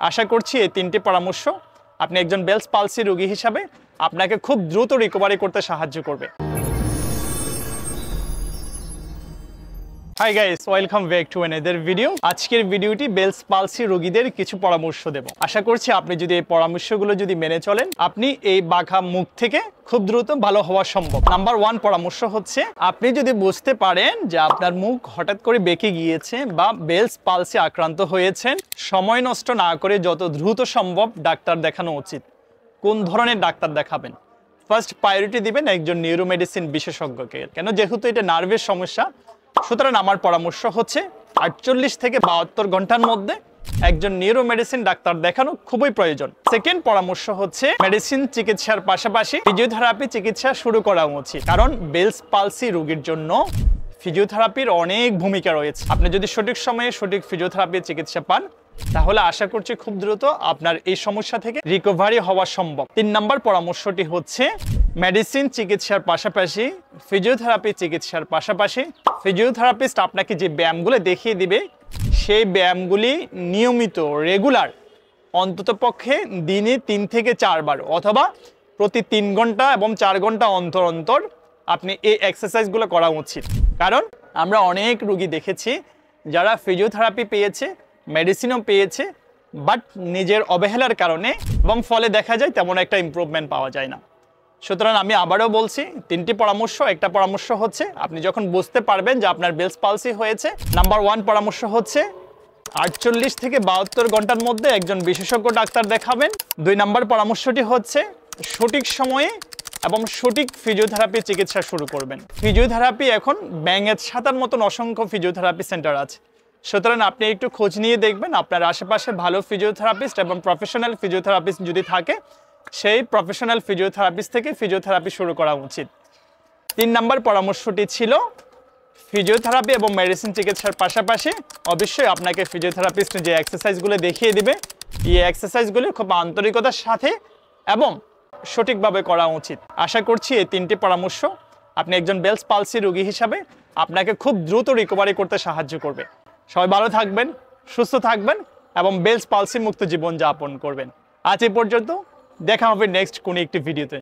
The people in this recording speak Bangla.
আশা করছি এই 3টি পরামর্শ আপনি একজন বেলস পালসি রোগী হিসাবে আপনাকে খুব দ্রুত রিকভারি করতে সাহায্য করবে। Hi guys, welcome back to another video. আজকের ভিডিওটি বেলস পালসি রোগীদের কিছু পরামর্শ দেব। আশা করছি আপনি যদি এই পরামর্শগুলো যদি মেনে চলেন, আপনি এই বাঁকা মুখ থেকে খুব দ্রুত ভালো হওয়া সম্ভব। নাম্বার 1 পরামর্শ হচ্ছে, আপনি যদি বুঝতে পারেন যে আপনার মুখ হঠাৎ করে বেঁকে গিয়েছে বা বেলস পালসি আক্রান্ত হয়েছেন, সময় নষ্ট না করে যত দ্রুত সম্ভব ডাক্তার দেখানো উচিত। কোন ধরনের ডাক্তার দেখাবেন? ফার্স্ট প্রায়োরিটি দিবেন একজন নিউরোমেডিসিন বিশেষজ্ঞকে, কেন যেহেতু এটা নার্ভের সমস্যা। সুতরাং আমার পরামর্শ হচ্ছে 48 থেকে 72 ঘন্টার মধ্যে একজন নিউরোমেডিসিন ডাক্তার দেখানো খুবই প্রয়োজন। সেকেন্ড পরামর্শ হচ্ছে, মেডিসিন চিকিৎসার পাশাপাশি ফিজিওথেরাপি চিকিৎসা শুরু করা উচিত, কারণ বেলস পালসি রোগীর জন্য ফিজিওথেরাপির অনেক ভূমিকা রয়েছে। আপনি যদি সঠিক সময়ে সঠিক ফিজিওথেরাপি চিকিৎসা পান, তাহলে আশা করছি খুব দ্রুত আপনার এই সমস্যা থেকে রিকভারি হওয়া সম্ভব। 3 নম্বর পরামর্শটি হচ্ছে, মেডিসিন চিকিৎসার পাশাপাশি ফিজিওথেরাপি চিকিৎসার পাশাপাশি ফিজিওথেরাপিস্ট আপনাকে যে ব্যায়ামগুলো দেখিয়ে দিবে, সেই ব্যায়ামগুলি নিয়মিত রেগুলার অন্ততপক্ষে দিনে 3 থেকে 4 বার অথবা প্রতি 3 ঘন্টা এবং 4 ঘন্টা অন্তর অন্তর আপনি এই এক্সারসাইজগুলো করা উচিত। কারণ আমরা অনেক রোগী দেখেছি যারা ফিজিওথেরাপি পেয়েছে, মেডিসিনও পেয়েছে, বাট নিজের অবহেলার কারণে এবং ফলে দেখা যায় তেমন একটা ইমপ্রুভমেন্ট পাওয়া যায় না। সুতরাং আমি আবারও বলছি, 3টি পরামর্শ। একটা পরামর্শ হচ্ছে, আপনি যখন বুঝতে পারবেন যে আপনার বেলস পালসি হয়েছে, নাম্বার 1 পরামর্শ হচ্ছে 48 থেকে 72 ঘন্টার মধ্যে একজন বিশেষজ্ঞ ডাক্তার দেখাবেন। 2 নম্বর পরামর্শটি হচ্ছে, সঠিক সময়ে এবং সঠিক ফিজিওথেরাপি চিকিৎসা শুরু করবেন। ফিজিওথেরাপি এখন ব্যাঙের ছাতার মতন অসংখ্য ফিজিওথেরাপি সেন্টার আছে। সুতরাং আপনি একটু খোঁজ নিয়ে দেখবেন আপনার আশেপাশে ভালো ফিজিওথেরাপিস্ট এবং প্রফেশনাল ফিজিওথেরাপিস্ট যদি থাকে, সেই প্রফেশনাল ফিজিওথেরাপিস্ট থেকে ফিজিওথেরাপি শুরু করা উচিত। 3 নম্বর পরামর্শটি ছিল, ফিজিওথেরাপি এবং মেডিসিন চিকিৎসার পাশাপাশি অবশ্যই আপনাকে ফিজিওথেরাপিস্ট যে এক্সারসাইজগুলো দেখিয়ে দিবে, এই এক্সারসাইজগুলো খুব আন্তরিকতার সাথে এবং সঠিকভাবে করা উচিত। আশা করছি এই 3টি পরামর্শ আপনি একজন বেলস পালসি রোগী হিসাবে আপনাকে খুব দ্রুত রিকভারি করতে সাহায্য করবে। সবাই ভালো থাকবেন, সুস্থ থাকবেন এবং বেলস পালসি মুক্ত জীবন যাপন করবেন। আজ এই পর্যন্ত, দেখা হবে নেক্সট কোনো একটি ভিডিওতে।